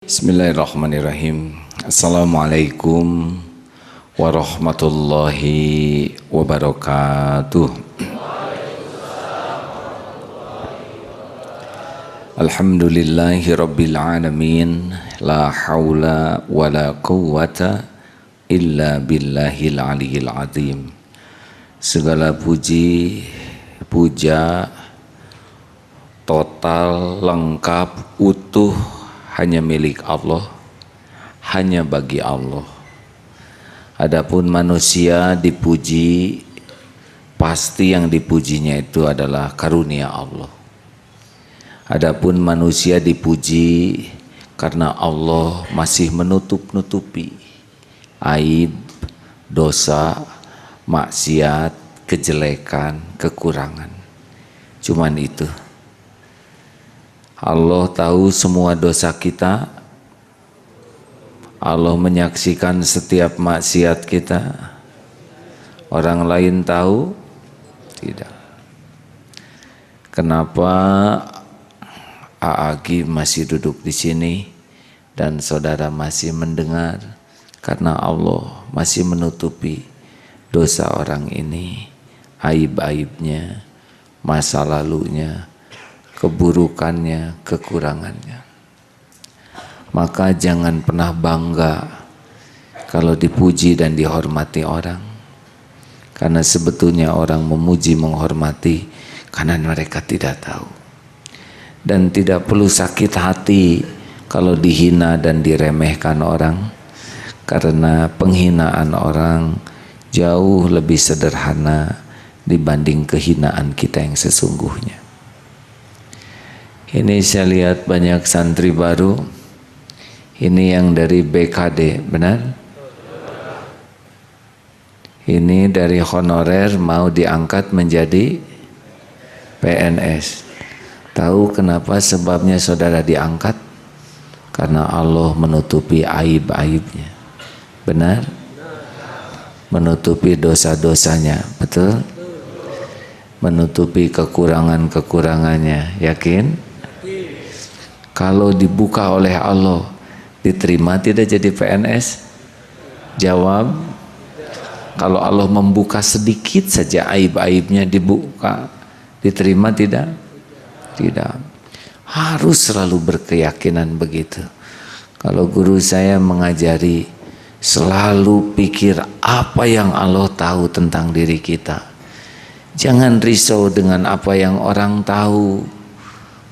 Bismillahirrahmanirrahim. Assalamualaikum warahmatullahi wabarakatuh. Alhamdulillahi rabbil alamin. La hawla wa la quwwata illa billahil aliyil azim. Segala puji, puja, total, lengkap, utuh hanya milik Allah, hanya bagi Allah. Adapun manusia dipuji, pasti yang dipujinya itu adalah karunia Allah. Adapun manusia dipuji karena Allah masih menutup-nutupi aib, dosa, maksiat, kejelekan, kekurangan. Cuman itu. Allah tahu semua dosa kita. Allah menyaksikan setiap maksiat kita. Orang lain tahu? Tidak. Kenapa Aagi masih duduk di sini dan saudara masih mendengar? Karena Allah masih menutupi dosa orang ini, aib-aibnya, masa lalunya, keburukannya, kekurangannya. Maka jangan pernah bangga kalau dipuji dan dihormati orang. Karena sebetulnya orang memuji, menghormati karena mereka tidak tahu. Dan tidak perlu sakit hati kalau dihina dan diremehkan orang. Karena penghinaan orang jauh lebih sederhana dibanding kehinaan kita yang sesungguhnya. Ini saya lihat banyak santri baru. Ini yang dari BKD, benar? Ini dari honorer mau diangkat menjadi PNS. Tahu kenapa sebabnya saudara diangkat? Karena Allah menutupi aib-aibnya. Benar? Menutupi dosa-dosanya, betul? Menutupi kekurangan-kekurangannya, yakin? Kalau dibuka oleh Allah, diterima tidak jadi PNS? Jawab. Kalau Allah membuka sedikit saja aib-aibnya, dibuka, diterima tidak? Tidak. Harus selalu berkeyakinan begitu. Kalau guru saya mengajari, selalu pikir apa yang Allah tahu tentang diri kita. Jangan risau dengan apa yang orang tahu.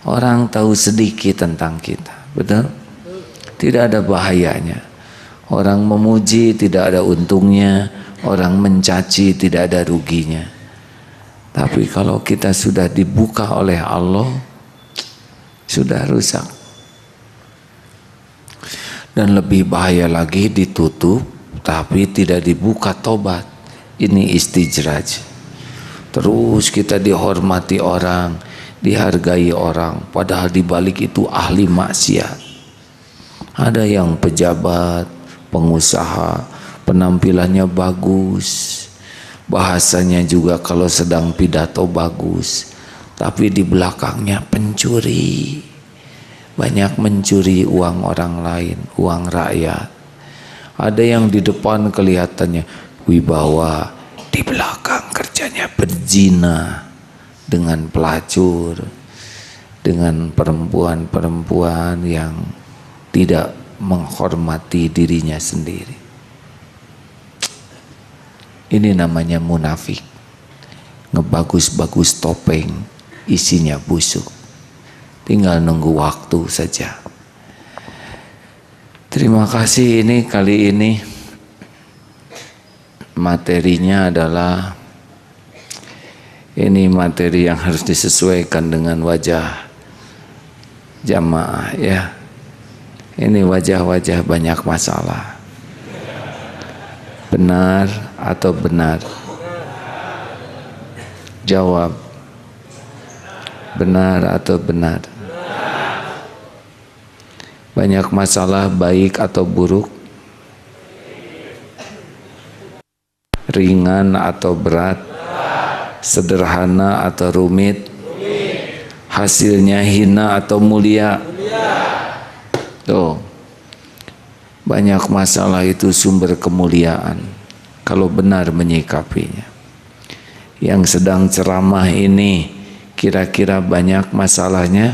Orang tahu sedikit tentang kita, betul? Tidak ada bahayanya. Orang memuji tidak ada untungnya, orang mencaci tidak ada ruginya. Tapi kalau kita sudah dibuka oleh Allah, sudah rusak. Dan lebih bahaya lagi ditutup, tapi tidak dibuka tobat. Ini istijraj. Terus kita dihormati orang, dihargai orang, padahal di balik itu ahli maksiat. Ada yang pejabat, pengusaha, penampilannya bagus, bahasanya juga kalau sedang pidato bagus, tapi di belakangnya pencuri. Banyak mencuri uang orang lain, uang rakyat. Ada yang di depan kelihatannya wibawa, di belakang kerjanya berzina dengan pelacur, dengan perempuan-perempuan yang tidak menghormati dirinya sendiri. Ini namanya munafik. Ngebagus-bagus topeng, isinya busuk. Tinggal nunggu waktu saja. Terima kasih. Ini kali ini materinya adalah ini materi yang harus disesuaikan dengan wajah jamaah, ya. Ini wajah-wajah banyak masalah. Benar atau benar? Jawab. Benar atau benar? Banyak masalah baik atau buruk? Ringan atau berat? Sederhana atau rumit? Hasilnya hina atau mulia? Tuh, Banyak masalah itu sumber kemuliaan kalau benar menyikapinya. Yang sedang ceramah ini kira-kira banyak masalahnya?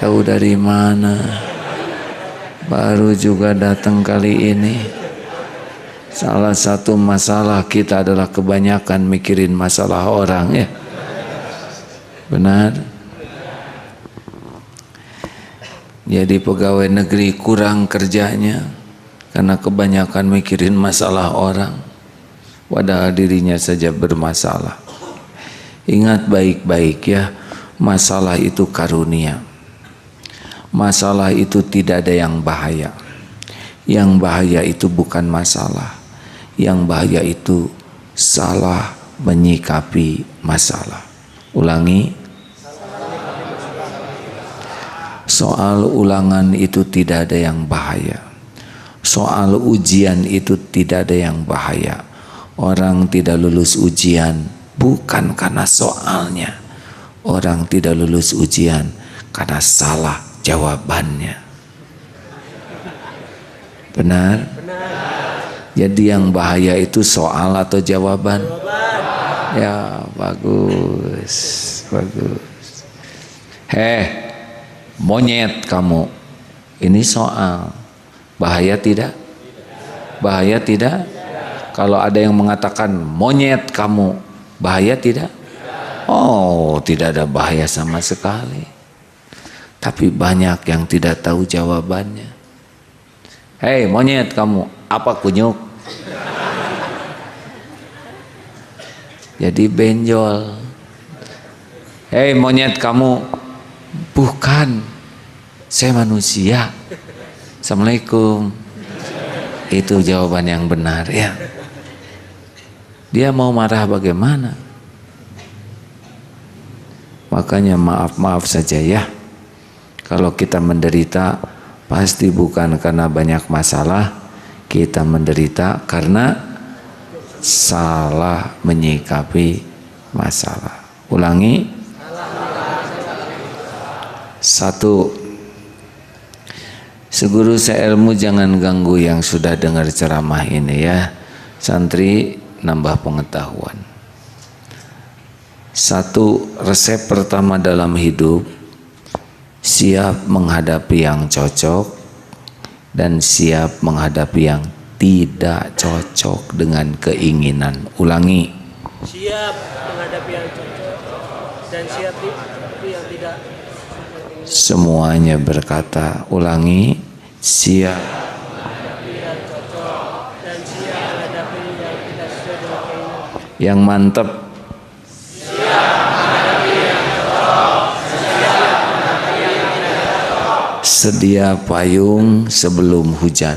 Tahu dari mana? Baru juga datang kali ini. Salah satu masalah kita adalah kebanyakan mikirin masalah orang, ya. Benar? Jadi pegawai negeri kurang kerjanya karena kebanyakan mikirin masalah orang, padahal dirinya saja bermasalah. Ingat baik-baik ya, masalah itu karunia. Masalah itu tidak ada yang bahaya. Yang bahaya itu bukan masalah. Yang bahaya itu salah menyikapi masalah. Ulangi. Soal ulangan itu tidak ada yang bahaya. Soal ujian itu tidak ada yang bahaya. Orang tidak lulus ujian bukan karena soalnya. Orang tidak lulus ujian karena salah jawabannya. Benar? Jadi yang bahaya itu soal atau jawaban? Ya, bagus. Bagus. Monyet kamu. Ini soal. Bahaya tidak? Bahaya tidak? Kalau ada yang mengatakan monyet kamu, bahaya tidak? Oh, tidak ada bahaya sama sekali. Tapi banyak yang tidak tahu jawabannya. Monyet kamu, apa kunyuk? Jadi benjol. Monyet kamu, bukan, saya manusia. Assalamualaikum. Itu jawaban yang benar, ya. Dia mau marah bagaimana? Makanya maaf-maaf saja ya. Kalau kita menderita pasti bukan karena banyak masalah, kita menderita karena salah menyikapi masalah. Ulangi. 1. Seguru seilmu jangan ganggu yang sudah dengar ceramah ini ya. Santri nambah pengetahuan. 1. Resep pertama dalam hidup, siap menghadapi yang cocok dan siap menghadapi yang tidak cocok dengan keinginan. Ulangi. Siap menghadapi yang cocok dan siap menghadapi yang tidak. Semuanya berkata, ulangi. Siap menghadapi yang cocok dan siap menghadapi yang tidak sesuai dengan keinginan. Yang mantap. Sedia payung sebelum hujan.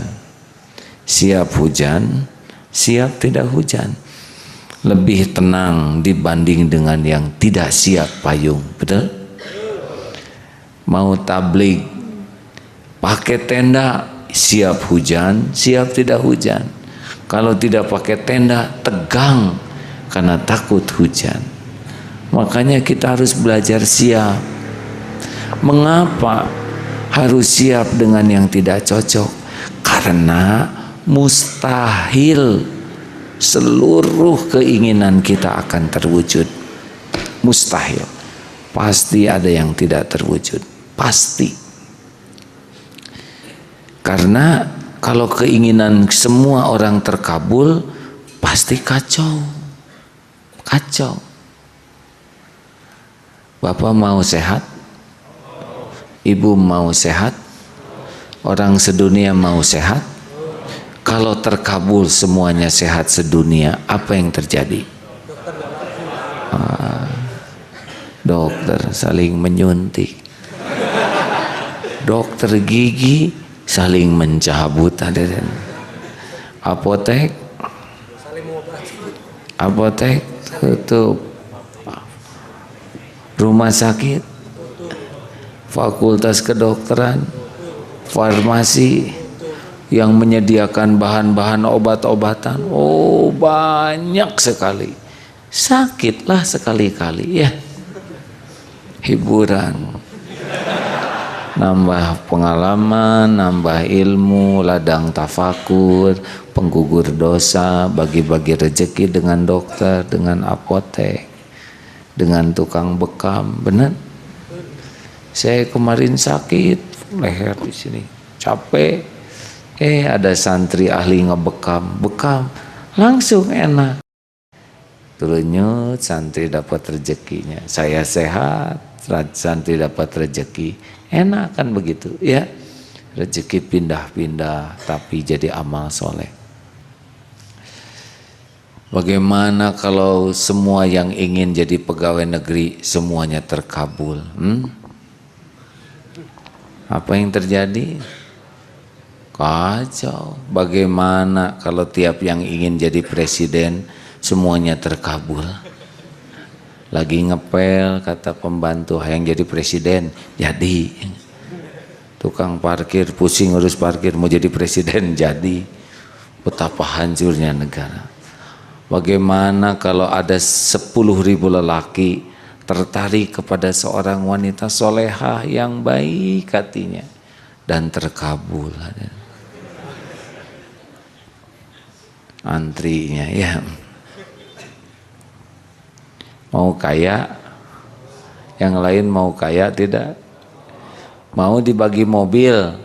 Siap hujan, siap tidak hujan. Lebih tenang dibanding dengan yang tidak siap payung. Betul? Mau tabligh pakai tenda, siap hujan, siap tidak hujan. Kalau tidak pakai tenda, tegang karena takut hujan. Makanya kita harus belajar siap. Mengapa harus siap dengan yang tidak cocok? Karena mustahil seluruh keinginan kita akan terwujud. Mustahil. Pasti ada yang tidak terwujud. Pasti. Karena kalau keinginan semua orang terkabul, pasti kacau. Kacau. Bapak mau sehat? Ibu mau sehat? Orang sedunia mau sehat? Kalau terkabul semuanya sehat sedunia, apa yang terjadi? Dokter saling menyuntik. Dokter gigi saling mencabut. Apotek tutup. Rumah sakit, fakultas kedokteran, farmasi yang menyediakan bahan-bahan obat-obatan, oh banyak sekali. Sakitlah sekali-kali ya. Hiburan. nambah pengalaman, nambah ilmu, ladang tafakur, penggugur dosa, bagi-bagi rezeki dengan dokter, dengan apotek, dengan tukang bekam. Benar? Saya kemarin sakit leher di sini, capek. Ada santri ahli ngebekam, bekam langsung enak. Terunyut, santri dapat rezekinya. Saya sehat, santri dapat rezeki. Enak kan begitu ya. Rezeki pindah-pindah tapi jadi amal soleh. Bagaimana kalau semua yang ingin jadi pegawai negeri semuanya terkabul? Apa yang terjadi? Kacau. Bagaimana kalau tiap yang ingin jadi presiden semuanya terkabul? Lagi ngepel, kata pembantu, yang jadi presiden, jadi. Tukang parkir pusing urus parkir, mau jadi presiden, jadi. Betapa hancurnya negara. Bagaimana kalau ada 10.000 lelaki tertarik kepada seorang wanita solehah yang baik hatinya dan terkabul? Antrinya ya. Mau kaya, yang lain mau kaya tidak? Mau dibagi mobil,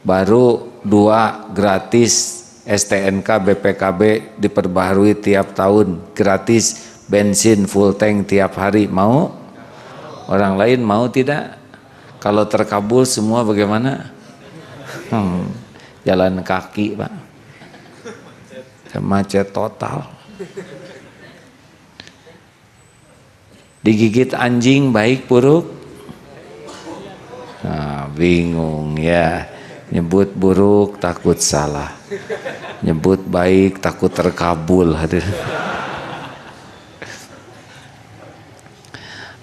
baru 2 gratis, STNK BPKB diperbaharui tiap tahun, gratis bensin full tank tiap hari. Mau? Orang lain mau tidak? Kalau terkabul semua bagaimana? Jalan kaki Pak, macet total. Digigit anjing baik buruk? Nah, bingung ya. Nyebut buruk takut salah, nyebut baik takut terkabul.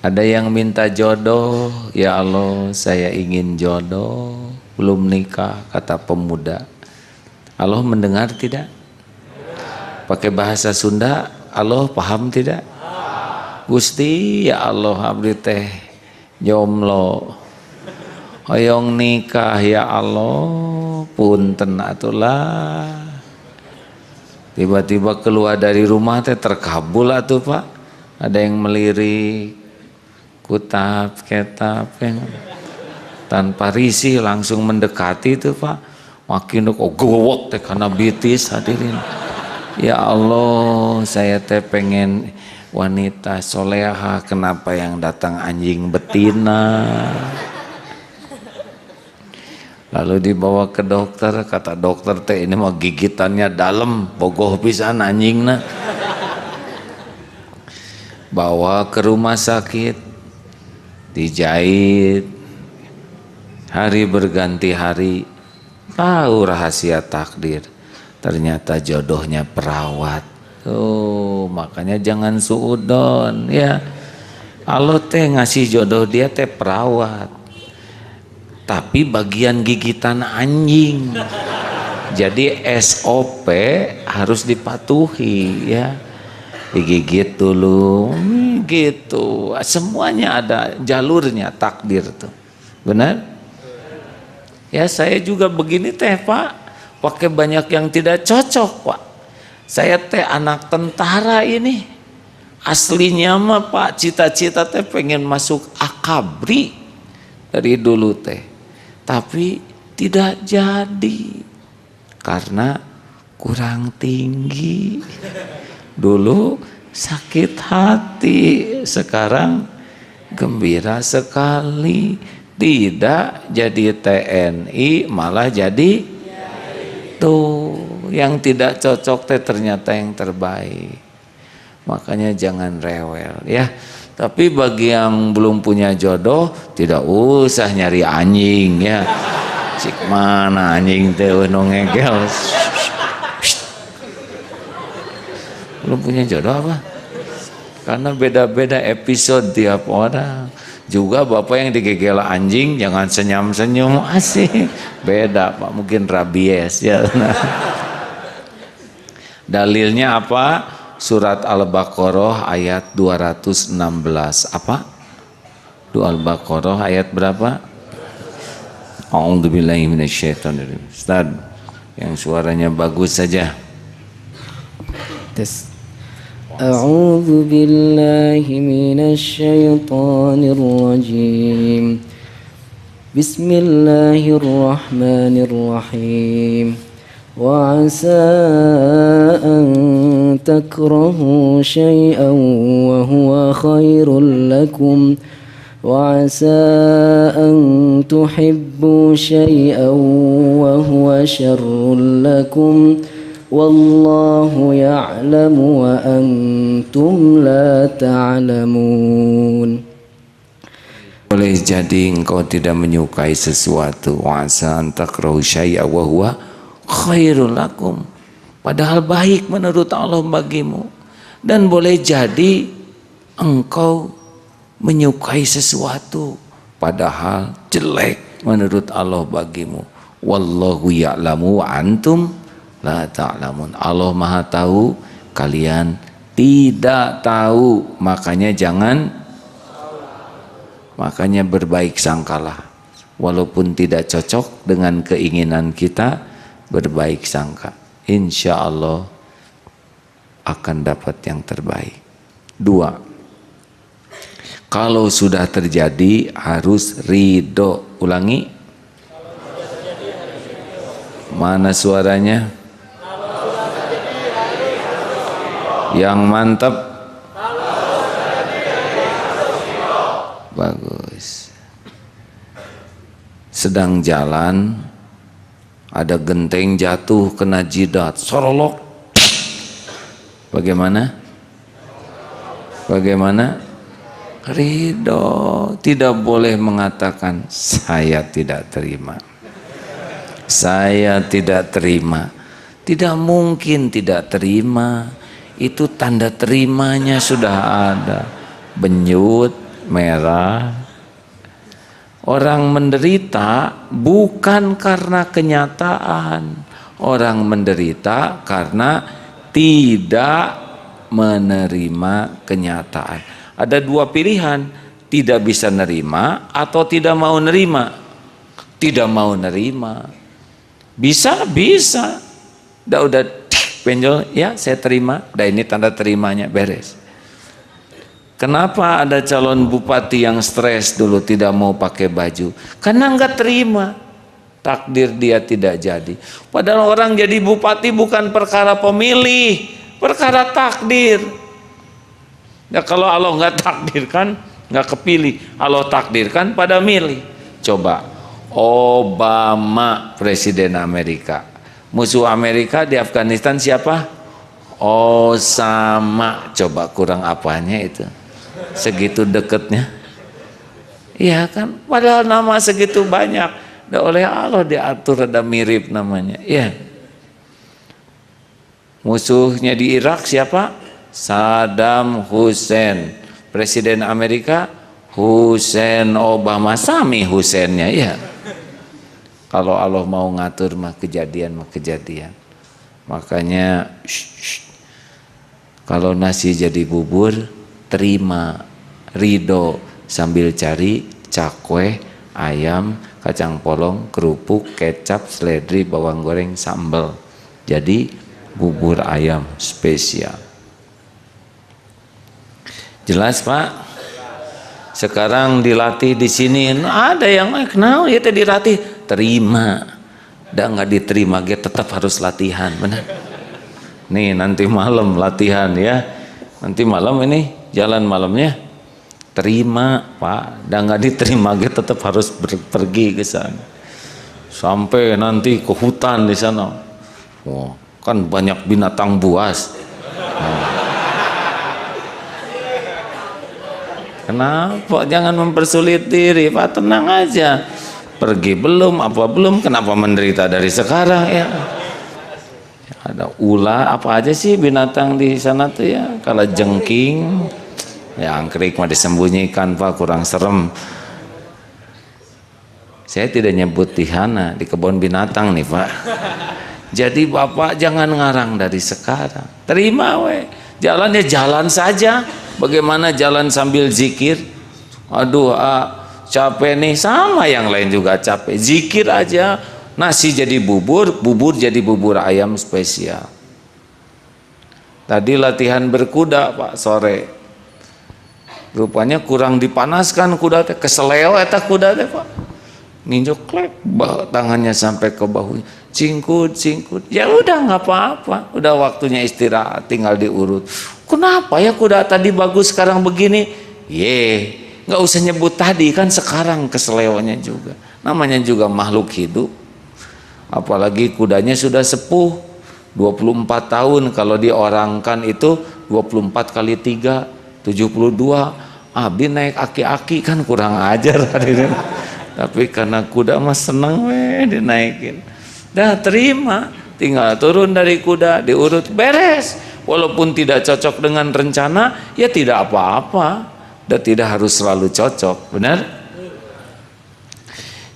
Ada yang minta jodoh, ya Allah saya ingin jodoh, belum nikah, kata pemuda. Allah mendengar tidak? Pakai bahasa Sunda, Allah paham tidak? Gusti ya Allah abdi teh jomblo, hoyong nikah ya Allah, punten atulah. Tiba-tiba keluar dari rumah teh terkabul atuh Pak. Ada yang melirik, kutap, ketap, tanpa risih langsung mendekati itu Pak. Makin gowok teh karena bitis hadirin. Ya Allah, saya teh pengen wanita soleha, kenapa yang datang anjing betina? Lalu dibawa ke dokter, kata dokter teh ini mah gigitannya dalam, bogoh pisan anjingna. Bawa ke rumah sakit, dijahit, hari berganti hari, tahu rahasia takdir, ternyata jodohnya perawat. Makanya jangan suudon ya. Allah teh ngasih jodoh dia teh perawat, tapi bagian gigitan anjing. Jadi SOP harus dipatuhi ya. Digigit dulu gitu. Semuanya ada jalurnya takdir tuh. Benar? Ya saya juga begini teh Pak, pakai banyak yang tidak cocok Pak. Saya teh anak tentara ini, aslinya mah Pak cita-cita teh pengen masuk akabri dari dulu teh, tapi tidak jadi karena kurang tinggi. Dulu sakit hati, sekarang gembira sekali, tidak jadi TNI malah jadi tuh. Yang tidak cocok teh ternyata yang terbaik. Makanya jangan rewel ya. Tapi bagi yang belum punya jodoh, tidak usah nyari anjing ya. Cik mana anjing teh nu ngegel. Belum punya jodoh apa? Karena beda-beda episode tiap orang. Juga bapak yang digegel anjing jangan senyum-senyum, asik. Beda Pak, mungkin rabies ya. Dalilnya apa? Surat Al-Baqarah ayat 216. Apa? Al-Baqarah ayat berapa? A'udzubillahi minasyaitonirrajim. Ustaz, yang suaranya bagus saja. Tes. A'udzu billahi minasyaitonir rajim. Bismillahirrahmanirrahim. Wa 'asa an takrahu syai'an wa huwa khairul lakum wa 'asa an tuhibbu syai'an wa huwa syarrul lakum. Wallahu ya'lamu wa antum la ta'lamun. Boleh jadi engkau tidak menyukai sesuatu, wa asa an takrahu syai'a wa huwa khairul lakum, padahal baik menurut Allah bagimu. Dan boleh jadi engkau menyukai sesuatu padahal jelek menurut Allah bagimu. Wallahu ya'lamu wa antum la ta'lamun. Allah Maha tahu, kalian tidak tahu. Makanya berbaik sangkalah. Walaupun tidak cocok dengan keinginan kita, berbaik sangka. Insya Allah akan dapat yang terbaik. 2. Kalau sudah terjadi harus ridho. Ulangi. Mana suaranya? Yang mantap. Bagus. Sedang jalan, ada genteng jatuh kena jidat, sorolok. Bagaimana? Ridho. Tidak boleh mengatakan saya tidak terima. Saya tidak terima. Tidak mungkin tidak terima. Itu tanda terimanya sudah ada. Benyut, merah. Orang menderita bukan karena kenyataan. Orang menderita karena tidak menerima kenyataan. Ada 2 pilihan, tidak bisa nerima atau tidak mau nerima. Tidak mau nerima. Bisa. Udah penjol, ya saya terima. Ini tanda terimanya, beres. Kenapa ada calon bupati yang stres dulu tidak mau pakai baju? Karena nggak terima. Takdir dia tidak jadi. Padahal orang jadi bupati bukan perkara pemilih, perkara takdir. Ya kalau Allah nggak takdirkan, nggak kepilih. Allah takdirkan pada milih. Coba Obama presiden Amerika. Musuh Amerika di Afghanistan siapa? Osama. Coba kurang apanya itu? Segitu deketnya. Iya kan? Padahal nama segitu banyak. Dan oleh Allah diatur ada mirip namanya. Iya. Musuhnya di Irak siapa? Saddam Hussein. Presiden Amerika Hussein Obama. Sami Husseinnya. Iya. Kalau Allah mau ngatur mah kejadian. Makanya kalau nasi jadi bubur, terima, ridho, sambil cari cakwe, ayam, kacang polong, kerupuk, kecap, seledri, bawang goreng, sambal. Jadi bubur ayam spesial. Jelas Pak? Sekarang dilatih di sini, ada yang kenal ya dilatih. Terima, dan nggak diterima dia tetap harus latihan, benar. Nih nanti malam latihan ya, nanti malam ini jalan malamnya terima Pak, dan nggak diterima dia tetap harus pergi ke sana, sampai nanti ke hutan di sana. Oh, kan banyak binatang buas. Kenapa jangan mempersulit diri Pak, tenang aja. Pergi belum, kenapa menderita dari sekarang ya? Ada ular, apa aja sih binatang di sana tuh ya? Kalau jengking, ya angkrik mah disembunyikan Pak, kurang serem. Saya tidak nyebut di sana, di kebun binatang nih Pak. Jadi Bapak jangan ngarang dari sekarang. Terima jalannya jalan saja. Bagaimana jalan sambil zikir? Aduh capek nih, sama yang lain juga capek. Zikir aja, nasi jadi bubur, bubur jadi bubur ayam spesial. Tadi latihan berkuda Pak sore, rupanya kurang dipanaskan kuda teh, keseleo eta kuda teh Pak, ninjok klek, tangannya sampai ke bahunya, cingkut cingkut. Ya udah nggak apa-apa, udah waktunya istirahat, tinggal diurut. Kenapa ya kuda tadi bagus sekarang begini? Nggak usah nyebut tadi, kan sekarang keseleonya juga. Namanya juga makhluk hidup. Apalagi kudanya sudah sepuh, 24 tahun. Kalau diorangkan itu 24 kali 3, 72. Abi naik aki-aki kan kurang ajar hadirin. Tapi karena kuda mah seneng dinaikin. Dah terima, tinggal turun dari kuda, diurut, beres. Walaupun tidak cocok dengan rencana, ya tidak apa-apa. Dan tidak harus selalu cocok, benar?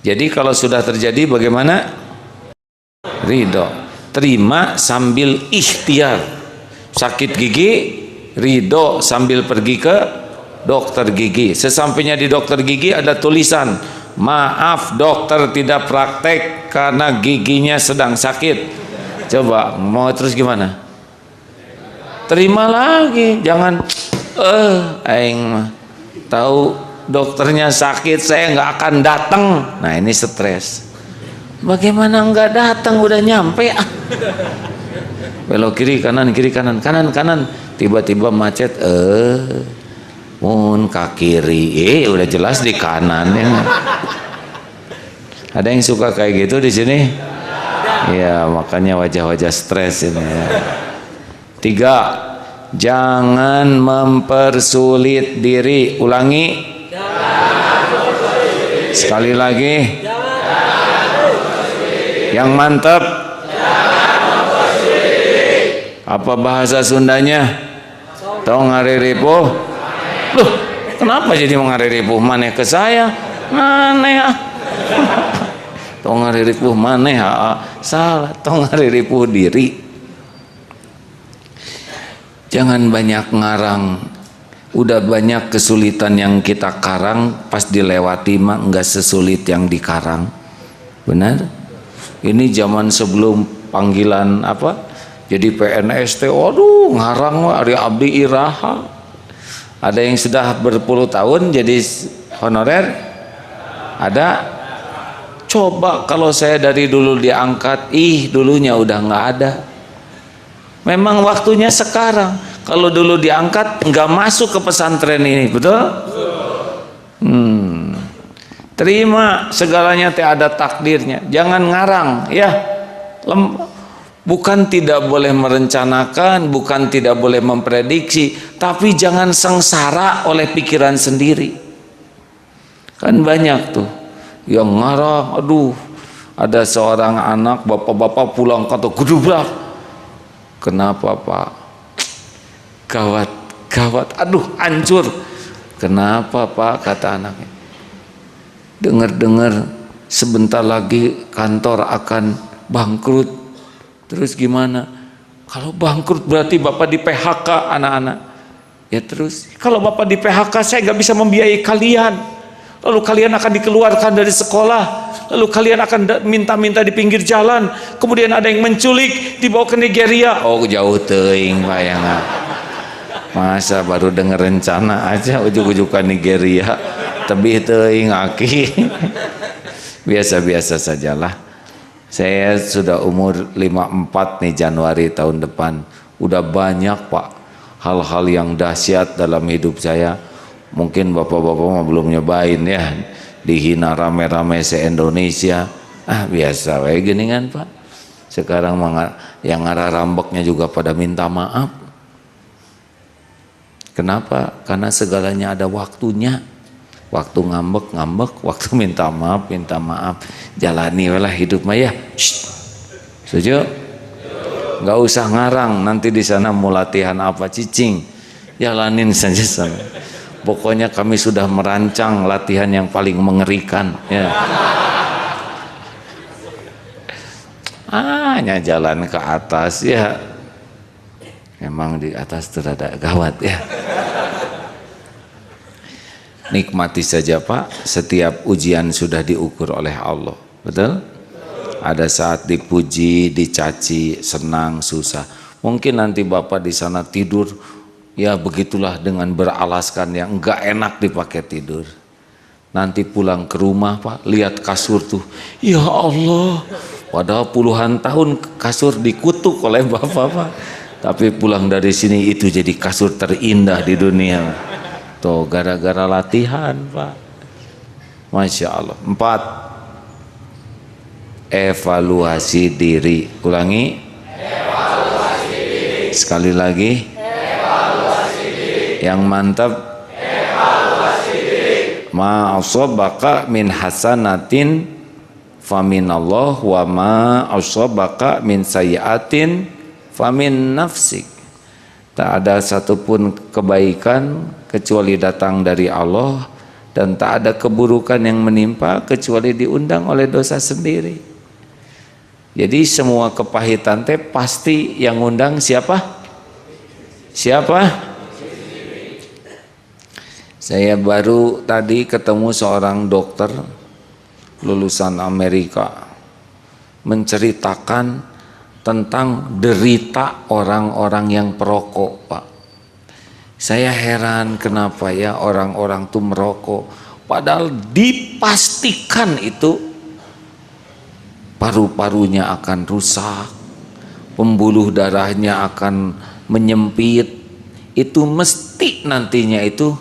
Jadi kalau sudah terjadi bagaimana? Ridho. Terima sambil ikhtiar. Sakit gigi, ridho sambil pergi ke dokter gigi. Sesampainya di dokter gigi ada tulisan, maaf dokter tidak praktek karena giginya sedang sakit. Coba mau terus gimana? Terima lagi, jangan aing mah tahu dokternya sakit saya nggak akan datang. Nah ini stres. Bagaimana nggak datang, udah nyampe belok kiri kanan kanan kanan, tiba-tiba macet, mun ke kiri, udah jelas di kanan ya. Ada yang suka kayak gitu di sini? Ya makanya wajah-wajah stres ini ya. 3, jangan mempersulit diri. Ulangi. Sekali lagi. Yang mantap. Apa bahasa Sundanya? Tong ngariripuh. Loh, kenapa jadi mengariripuh maneh ke saya? Maneh tong ngariripuh maneh salah, tong ngariripuh diri. Jangan banyak ngarang. Udah banyak kesulitan yang kita karang, pas dilewati mah enggak sesulit yang dikarang. Benar? Ini zaman sebelum panggilan apa? Jadi PNS teh, waduh ngarang mah ari abdi iraha. Ada yang sudah berpuluh tahun jadi honorer? Ada? Coba kalau saya dari dulu diangkat, dulunya udah nggak ada. Memang waktunya sekarang. Kalau dulu diangkat nggak masuk ke pesantren ini, betul? Terima segalanya teh ada takdirnya. Jangan ngarang, ya. Bukan tidak boleh merencanakan, bukan tidak boleh memprediksi, tapi jangan sengsara oleh pikiran sendiri. Kan banyak tuh yang ngarang, aduh, ada seorang anak bapak-bapak pulang kata gudubrak. Kenapa Pak? Gawat, aduh hancur. Kenapa Pak? Kata anaknya. Dengar-dengar sebentar lagi kantor akan bangkrut. Terus gimana? Kalau bangkrut berarti Bapak di PHK anak-anak. Ya terus, kalau Bapak di PHK saya nggak bisa membiayai kalian. Lalu kalian akan dikeluarkan dari sekolah. Lalu kalian akan minta-minta di pinggir jalan. Kemudian ada yang menculik, dibawa ke Nigeria. Oh jauh teuing bayangan. Masa baru dengar rencana aja ujuk-ujuk ke Nigeria. Tebih teuing aki. Biasa-biasa sajalah. Saya sudah umur 54 nih Januari tahun depan. Udah banyak Pak hal-hal yang dahsyat dalam hidup saya. Mungkin bapak-bapak mah belum nyobain ya. Dihina rame-rame se-Indonesia. Biasa wae geningan Pak. Sekarang yang ngarah rambeknya juga pada minta maaf. Kenapa? Karena segalanya ada waktunya. Waktu ngambek, waktu minta maaf. Jalani lah hidup mah ya. Setuju? Nggak usah ngarang, nanti di sana mau latihan apa cicing. Jalanin saja sana. Pokoknya kami sudah merancang latihan yang paling mengerikan ya. Hanya jalan ke atas ya. Memang di atas terada gawat ya. Nikmati saja Pak, setiap ujian sudah diukur oleh Allah. Betul? Ada saat dipuji, dicaci, senang, susah. Mungkin nanti Bapak di sana tidur, ya begitulah dengan beralaskan yang enggak enak dipakai tidur. Nanti pulang ke rumah Pak, lihat kasur tuh, ya Allah, padahal puluhan tahun kasur dikutuk oleh Bapak Pak. Tapi pulang dari sini itu jadi kasur terindah di dunia. Tuh gara-gara latihan Pak. Masya Allah. 4. Evaluasi diri. Ulangi. Evaluasi diri. Sekali lagi. Evaluasi diri. Yang mantap. Evaluasi diri. Ma asabaka min hasanatin faminallah wa ma asabaka min sayyiatin famin nafsik. Tak ada satupun kebaikan kecuali datang dari Allah, dan tak ada keburukan yang menimpa kecuali diundang oleh dosa sendiri. Jadi semua kepahitan teh pasti yang undang siapa? Siapa? Saya baru tadi ketemu seorang dokter lulusan Amerika menceritakan tentang derita orang-orang yang perokok Pak. Saya heran kenapa ya orang-orang tuh merokok, padahal dipastikan itu paru-parunya akan rusak, pembuluh darahnya akan menyempit, itu mesti nantinya itu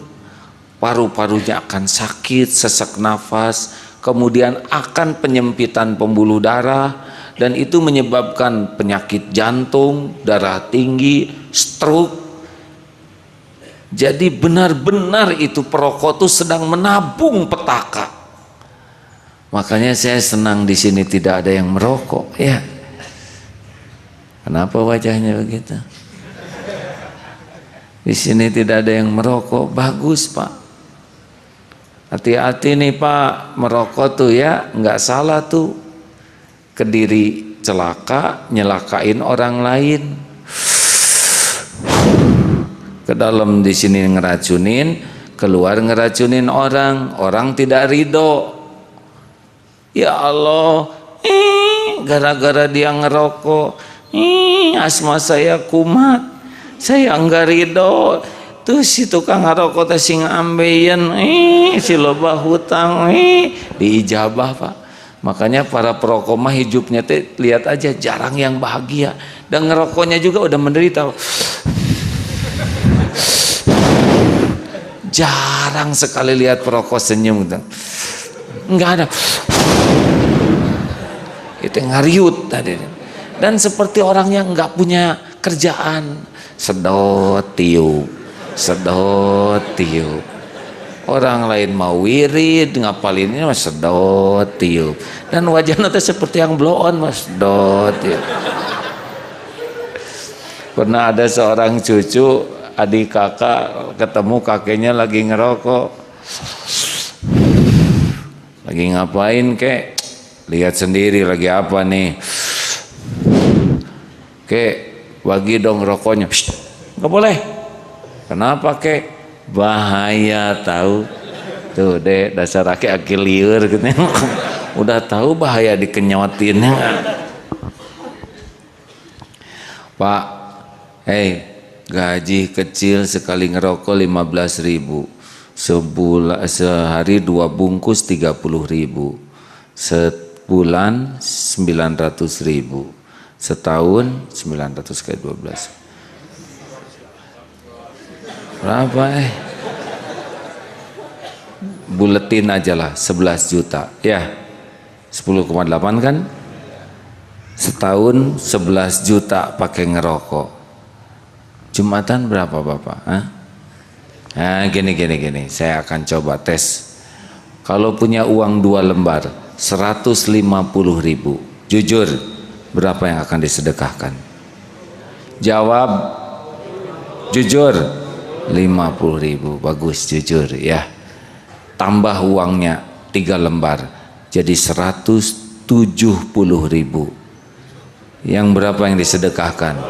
paru-parunya akan sakit, sesak nafas, kemudian akan penyempitan pembuluh darah, dan itu menyebabkan penyakit jantung, darah tinggi, stroke. Jadi benar-benar itu perokok itu sedang menabung petaka. Makanya saya senang di sini tidak ada yang merokok, ya. Kenapa wajahnya begitu? Di sini tidak ada yang merokok, bagus Pak. Hati-hati nih Pak, merokok tuh ya nggak salah tuh. Kediri celaka, nyelakain orang lain. Ke dalam di sini ngeracunin, keluar ngeracunin orang, orang tidak ridho. Ya Allah, gara-gara dia ngerokok, asma saya kumat, saya enggak ridho. Tuh si tukang ngerokok teh sing ambeien, si loba hutang, diijabah Pak. Makanya para perokok mah hidupnya teh lihat aja jarang yang bahagia, dan ngerokoknya juga udah menderita. Jarang sekali lihat perokok senyum gitu. Enggak ada. Itu ngariut tadi. Dan seperti orang yang enggak punya kerjaan, sedot tiup, sedot tiup. Orang lain mau wirid ngapalinnya mas sedot tiup, dan wajahnya tuh seperti yang blow on mas sedot tiup. Pernah ada seorang cucu adik kakak ketemu kakeknya lagi ngerokok, lagi ngapain kek, lihat sendiri lagi apa nih, kek bagi dong rokoknya. Nggak boleh. Kenapa kek? Bahaya tahu. Tuh deh dasar aki-aki liur gitu. Udah tahu bahaya dikenyotinnya. Pak, gaji kecil sekali ngerokok 15.000, sehari 2 bungkus 30.000, sebulan 900.000, setahun 900 kali 12 berapa buletin aja lah 11 juta ya, 10,8 kan, setahun 11 juta pakai ngerokok. Jumatan berapa Bapak? Nah gini, saya akan coba tes. Kalau punya uang 2 lembar 150.000, jujur berapa yang akan disedekahkan? Jawab jujur. 50.000, bagus jujur ya. Tambah uangnya 3 lembar jadi 170.000. Yang berapa yang disedekahkan?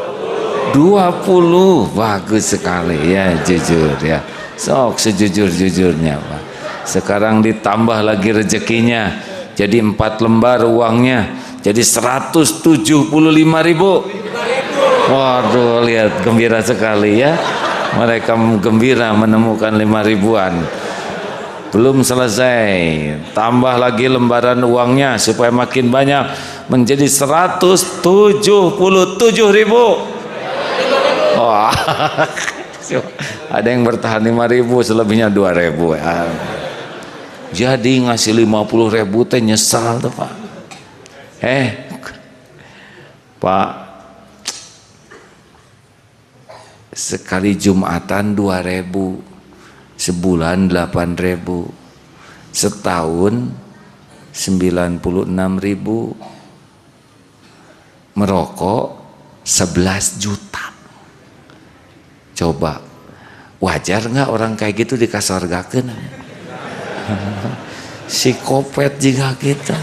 20. Bagus sekali ya, jujur ya. Sok sejujur-jujurnya Pak. Sekarang ditambah lagi rezekinya, jadi 4 lembar uangnya, jadi 175.000. Waduh, lihat gembira sekali ya. Mereka gembira menemukan 5.000-an. Belum selesai, tambah lagi lembaran uangnya supaya makin banyak, menjadi 177.000. Wah, ada yang bertahan 5.000, selebihnya 2.000 ya. Jadi ngasih 50.000 teh nyesal tuh Pak. Pak, sekali Jumatan 2.000, sebulan 8.000, setahun 96.000, merokok 11 juta. Coba, wajar nggak orang kayak gitu dikasorgakeun? Psikopat juga kita.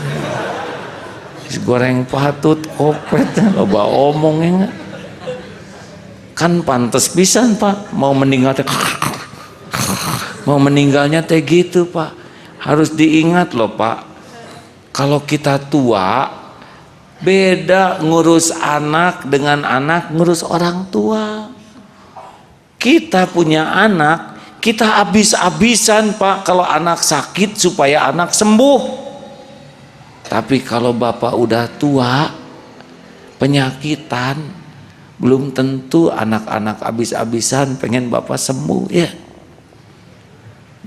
Goreng patut kopet, loba omongnya nggak? Kan pantes pisan Pak, mau meninggal teh, mau meninggalnya teh gitu Pak. Harus diingat loh Pak, kalau kita tua beda ngurus anak dengan anak ngurus orang tua. Kita punya anak, kita habis-habisan Pak kalau anak sakit supaya anak sembuh. Tapi kalau bapak udah tua, penyakitan, belum tentu anak-anak habis-habisan pengen bapak sembuh ya.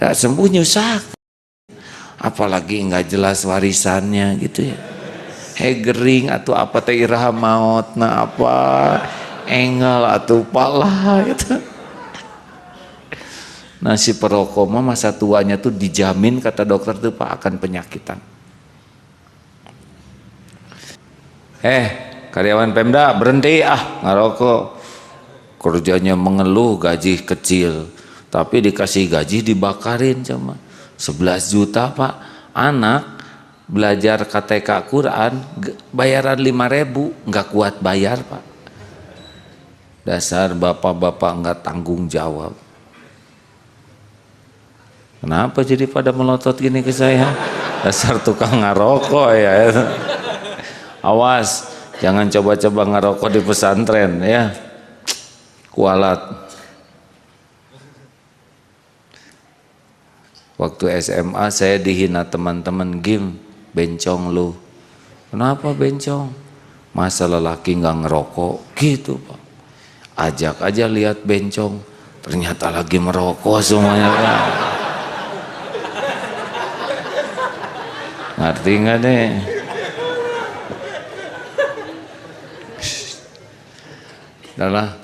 Nggak sembuh nyusah. Apalagi nggak jelas warisannya gitu ya. Hegering atau apa teh iraha maut na apa engel atau pala gitu. Nah si perokok mah masa tuanya tuh dijamin kata dokter tuh Pak akan penyakitan. Karyawan Pemda berhenti ngerokok. Kerjanya mengeluh gaji kecil, tapi dikasih gaji dibakarin sama 11 juta Pak. Anak belajar KTK Quran bayaran 5.000, nggak kuat bayar Pak. Dasar bapak-bapak nggak tanggung jawab. Kenapa jadi pada melotot gini ke saya? Dasar tukang ngerokok ya. Awas, jangan coba-coba ngerokok di pesantren ya. Kualat. Waktu SMA saya dihina teman-teman Gim, bencong lu. Kenapa bencong? Masa lelaki nggak ngerokok gitu Pak. Ajak aja lihat bencong, ternyata lagi merokok semuanya Pak. Ngerti nggak deh? Adalah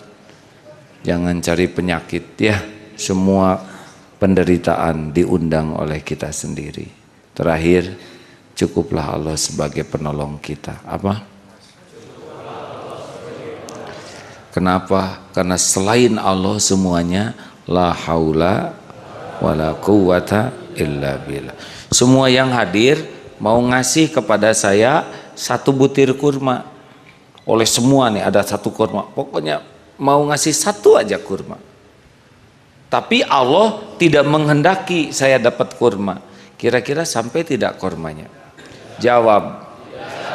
jangan cari penyakit ya. Semua penderitaan diundang oleh kita sendiri. Terakhir, cukuplah Allah sebagai penolong kita. Apa? Kenapa? Karena selain Allah semuanya la haula wala quwata illa billah. Semua yang hadir mau ngasih kepada saya 1 butir kurma. Oleh semua nih ada 1 kurma. Pokoknya mau ngasih 1 aja kurma. Tapi Allah tidak menghendaki saya dapat kurma. Kira-kira sampai tidak kurmanya? Jawab.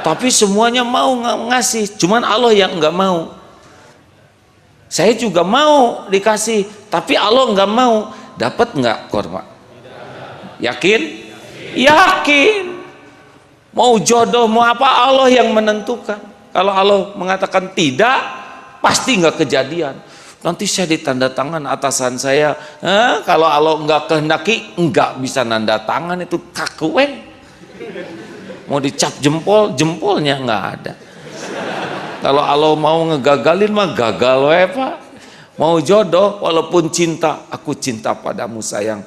Tapi semuanya mau ngasih, cuman Allah yang enggak mau. Saya juga mau dikasih, tapi Allah enggak mau. Dapat enggak kurma? Yakin? Yakin. Mau jodoh mau apa Allah yang menentukan. Kalau Allah mengatakan tidak, pasti nggak kejadian. Nanti saya ditanda tangan atasan saya. Kalau Allah nggak kehendaki, nggak bisa nanda tangan itu kaku. Mau dicap jempol, jempolnya nggak ada. Kalau Allah mau ngegagalin mah gagal Pak. Mau jodoh, walaupun cinta, aku cinta padamu sayang.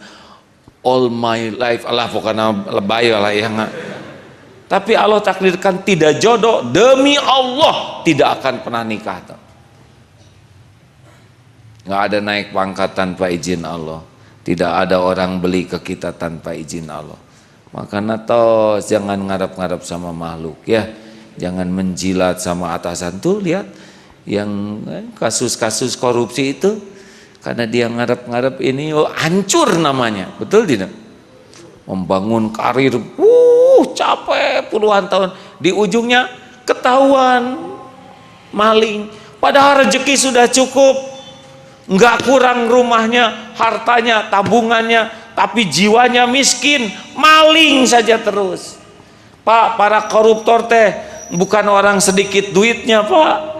All my life, Allah pokoknya lebay lah ya nggak. Tapi Allah takdirkan tidak jodoh, demi Allah tidak akan pernah nikah. Nggak ada naik pangkat tanpa izin Allah. Tidak ada orang beli ke kita tanpa izin Allah. Makanya tos jangan ngarap-ngarap sama makhluk ya. Jangan menjilat sama atasan. Tuh lihat yang kasus-kasus korupsi itu, karena dia ngarap-ngarap ini hancur namanya. Betul tidak? membangun karir, capek puluhan tahun, di ujungnya ketahuan maling. Padahal rezeki sudah cukup, nggak kurang rumahnya, hartanya, tabungannya, tapi jiwanya miskin, maling saja terus. Pak, para koruptor teh bukan orang sedikit duitnya, Pak.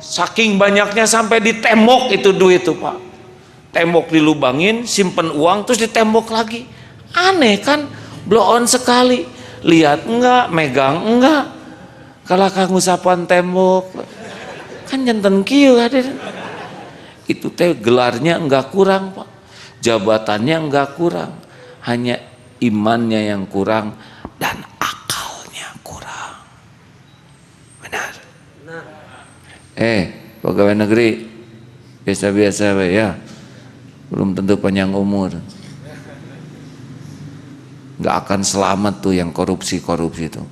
Saking banyaknya sampai ditembok itu duit tuh, Pak. Tembok dilubangin, simpen uang, terus ditembok lagi. Aneh kan, blow on sekali. Lihat enggak, megang enggak. Kalau kang usapan tembok, kan jantan kieu hadirin. Itu teh gelarnya enggak kurang, Pak. Jabatannya enggak kurang. Hanya imannya yang kurang dan akalnya kurang. Benar? Pegawai negeri biasa-biasa ya. Belum tentu panjang umur. Nggak akan selamat tuh yang korupsi itu.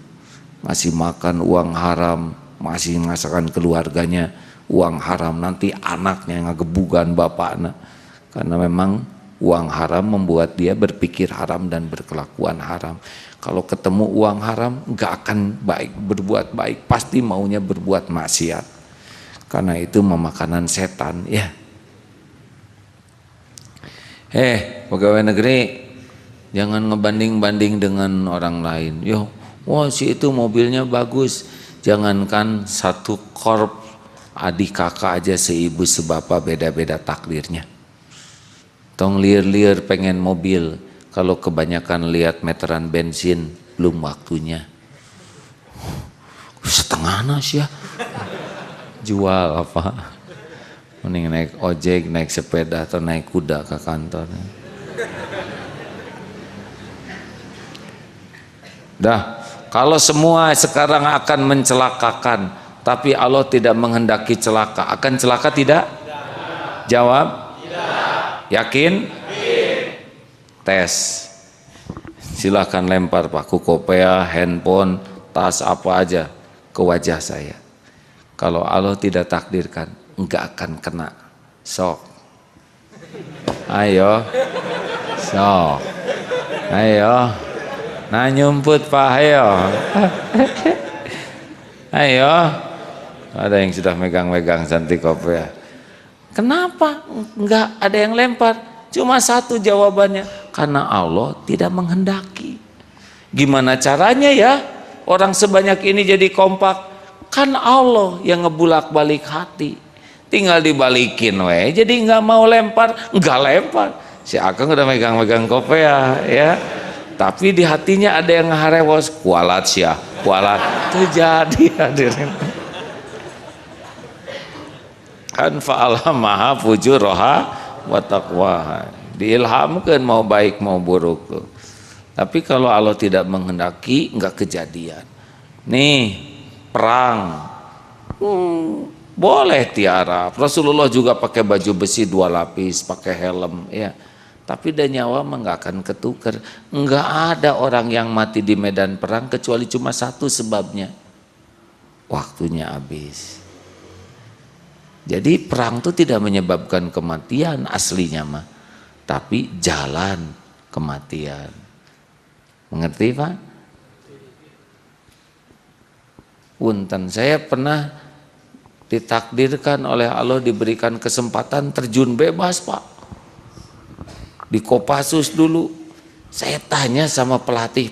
Masih makan uang haram, masih masakan keluarganya uang haram, nanti anaknya ngagebugan bapaknya. Karena memang uang haram membuat dia berpikir haram dan berkelakuan haram. Kalau ketemu uang haram nggak akan baik, berbuat baik, pasti maunya berbuat maksiat. Karena itu memakanan setan ya. Pegawai negeri, jangan ngebanding-banding dengan orang lain. Wah si itu mobilnya bagus. Jangankan satu korp, adik kakak aja seibu sebapa beda-beda takdirnya. Tong liar-liar pengen mobil, kalau kebanyakan lihat meteran bensin belum waktunya. Setengah nas ya. Jual apa? Mending naik ojek, naik sepeda, atau naik kuda ke kantor. Dah, kalau semua sekarang akan mencelakakan, tapi Allah tidak menghendaki celaka, akan celaka tidak? Jawab? Tidak. Yakin? Tes. Silahkan lempar Pak, kopea, handphone, tas apa aja ke wajah saya. Kalau Allah tidak takdirkan, enggak akan kena. Sok. Ayo. Sok. Ayo. Nah nyumput Pak, ayo. Ayo. Ada yang sudah megang-megang cantik kopi ya. Kenapa enggak ada yang lempar? Cuma satu jawabannya, karena Allah tidak menghendaki. Gimana caranya ya orang sebanyak ini jadi kompak? Kan Allah yang ngebulak-balik hati. Tinggal dibalikin we, jadi nggak mau lempar, nggak lempar. Si Akang udah megang-megang kopi ya. Tapi di hatinya ada yang ngaharewos, kualat sia, kualat. Terjadi hadirin. Kan fa'alhamaha fujuraha wa taqwaha. Diilhamkeun mau baik mau buruk. Tapi kalau Allah tidak menghendaki, nggak kejadian. Nih, perang. Boleh tiarap. Rasulullah juga pakai baju besi 2 lapis, pakai helm ya. Tapi dan nyawa mah nggak akan ketukar. Nggak ada orang yang mati di medan perang kecuali cuma satu sebabnya. Waktunya habis. Jadi perang itu tidak menyebabkan kematian aslinya mah, tapi jalan kematian. Mengerti Pak? Punten, saya pernah ditakdirkan oleh Allah diberikan kesempatan terjun bebas Pak. Di Kopassus dulu saya tanya sama pelatih,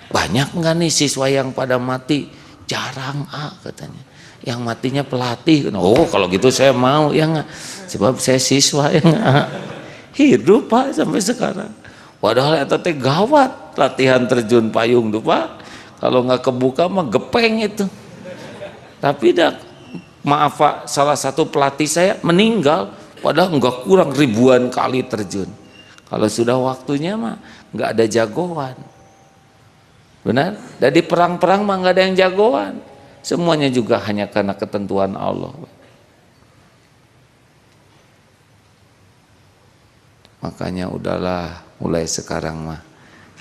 banyak nggak nih siswa yang pada mati? Jarang katanya. Yang matinya pelatih. Oh kalau gitu saya mau ya nggak, sebab saya siswa ya nggak. Hidup Pak sampai sekarang. Padahal itu teh gawat latihan terjun payung tuh Pak. Kalau nggak kebuka mah gepeng itu. Tapi maaf Pak, salah satu pelatih saya meninggal, padahal nggak kurang ribuan kali terjun. Kalau sudah waktunya mah nggak ada jagoan. Benar? Dari perang-perang mah nggak ada yang jagoan. Semuanya juga hanya karena ketentuan Allah. Makanya udahlah, mulai sekarang mah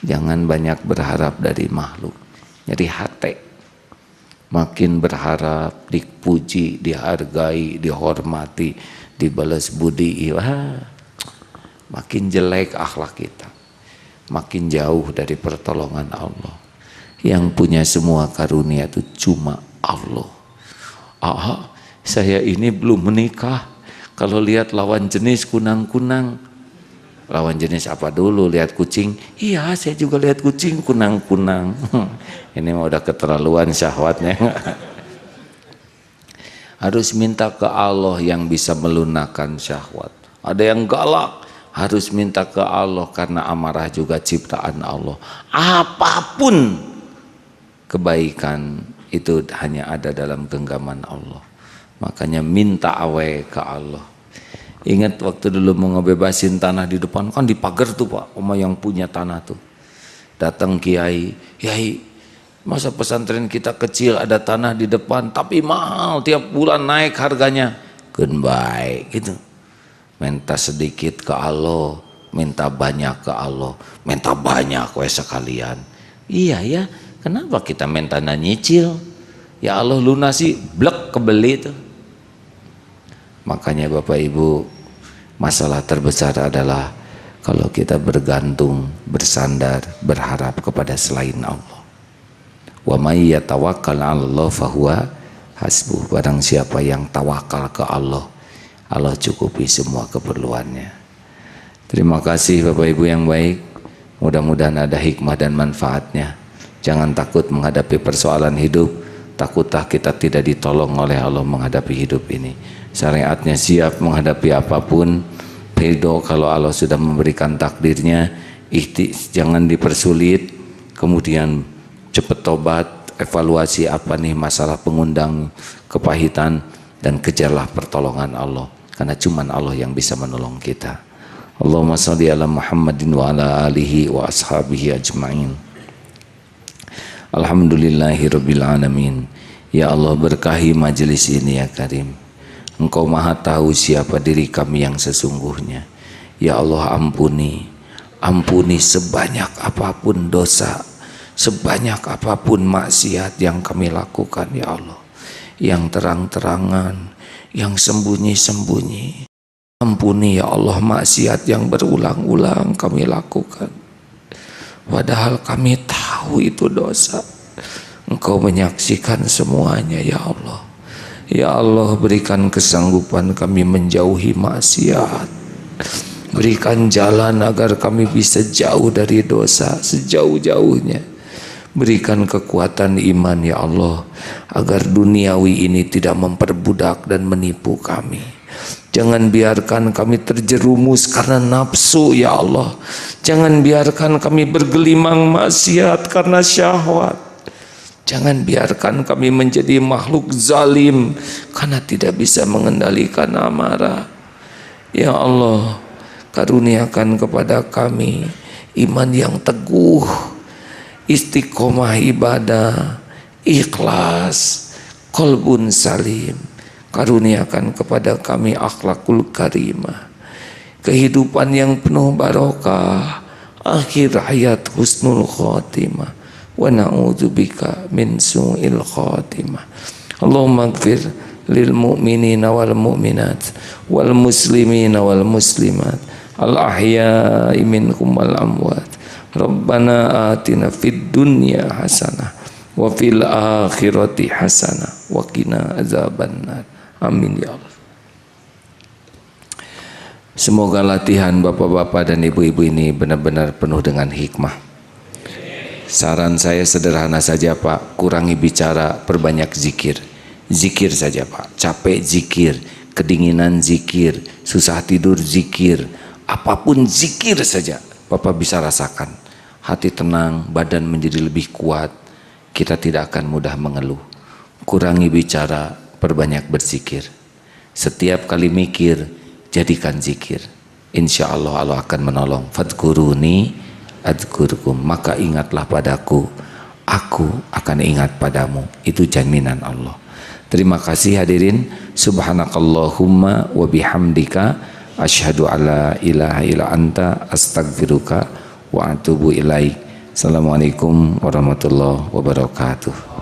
jangan banyak berharap dari makhluk. Jadi hati. Makin berharap dipuji, dihargai, dihormati, dibalas budi, wah, makin jelek akhlak kita. makin jauh dari pertolongan Allah. Yang punya semua karunia itu cuma Allah. Saya ini belum menikah, kalau lihat lawan jenis kunang-kunang. Lawan jenis apa dulu? Lihat kucing? Iya, saya juga lihat kucing kunang-kunang. Ini mah udah keterlaluan syahwatnya. Harus minta ke Allah yang bisa melunakkan syahwat. Ada yang galak, harus minta ke Allah karena amarah juga ciptaan Allah. Apapun kebaikan itu hanya ada dalam genggaman Allah. Makanya minta awe ke Allah. Ingat waktu dulu mau ngebebasin tanah di depan, kan dipagar tuh Pak, sama yang punya tanah tuh. Datang kiai, masa pesantren kita kecil ada tanah di depan tapi mahal, tiap bulan naik harganya. Kan baik gitu. Minta sedikit ke Allah, minta banyak ke Allah, minta banyak we sekalian. Iya ya, kenapa kita minta nyicil? Ya Allah lunasi, blek kebeli tuh. Makanya Bapak Ibu, masalah terbesar adalah kalau kita bergantung, bersandar, berharap kepada selain Allah. Wa may yatawakkal 'alallah fahuwa hasbuh. Barang siapa yang tawakal ke Allah, Allah cukupi semua keperluannya. Terima kasih Bapak Ibu yang baik. Mudah-mudahan ada hikmah dan manfaatnya. Jangan takut menghadapi persoalan hidup. Takutlah kita tidak ditolong oleh Allah menghadapi hidup ini. Syariatnya siap menghadapi apapun. Ridho kalau Allah sudah memberikan takdirnya. Jangan dipersulit. Kemudian cepat tobat, evaluasi apa nih masalah pengundang kepahitan, dan kejarlah pertolongan Allah. Karena cuman Allah yang bisa menolong kita. Allahumma shalli ala Muhammadin wa ala alihi wa ashabihi ajma'in. Alhamdulillahirabbil alamin. Ya Allah, berkahi majelis ini ya Karim. Engkau maha tahu siapa diri kami yang sesungguhnya. Ya Allah, ampuni sebanyak apapun dosa, sebanyak apapun maksiat yang kami lakukan ya Allah. Yang terang-terangan, yang sembunyi-sembunyi. Ampuni ya Allah maksiat yang berulang-ulang kami lakukan. Padahal kami tahu itu dosa. Engkau menyaksikan semuanya ya Allah. Ya Allah, berikan kesanggupan kami menjauhi maksiat. Berikan jalan agar kami bisa jauh dari dosa sejauh-jauhnya. Berikan kekuatan iman ya Allah, agar duniawi ini tidak memperbudak dan menipu kami. Jangan biarkan kami terjerumus karena nafsu ya Allah. Jangan biarkan kami bergelimang maksiat karena syahwat. Jangan biarkan kami menjadi makhluk zalim karena tidak bisa mengendalikan amarah. Ya Allah, karuniakan kepada kami iman yang teguh, istiqomah ibadah, ikhlas, qalbun salim. Karuniakan kepada kami akhlakul karimah, kehidupan yang penuh barokah, akhir hayat husnul khotimah. Wa na'udzubika min su'il khatimah. Allahumma ighfir lil mu'minina wal mu'minat wal muslimina wal muslimat al ahya'i minhum wal amwat. Rabbana atina fid dunya hasanah wa fil akhirati hasanah wa qina azabannar. Amin ya Allah. Semoga latihan bapak-bapak dan ibu-ibu ini benar-benar penuh dengan hikmah. Saran saya sederhana saja Pak, kurangi bicara, perbanyak zikir. Zikir saja Pak, capek zikir, kedinginan zikir, susah tidur zikir, apapun zikir saja Bapak bisa rasakan. Hati tenang, badan menjadi lebih kuat, kita tidak akan mudah mengeluh. Kurangi bicara, perbanyak berzikir. Setiap kali mikir, jadikan zikir. Insya Allah Allah akan menolong. Fadkuruni adzkurkum, maka ingatlah padaku, aku akan ingat padamu. Itu jaminan Allah. Terima kasih hadirin. Subhanakallahumma wa bihamdika asyhadu alla ilaha illa anta astaghfiruka wa atubu ilaik. Assalamualaikum warahmatullahi wabarakatuh.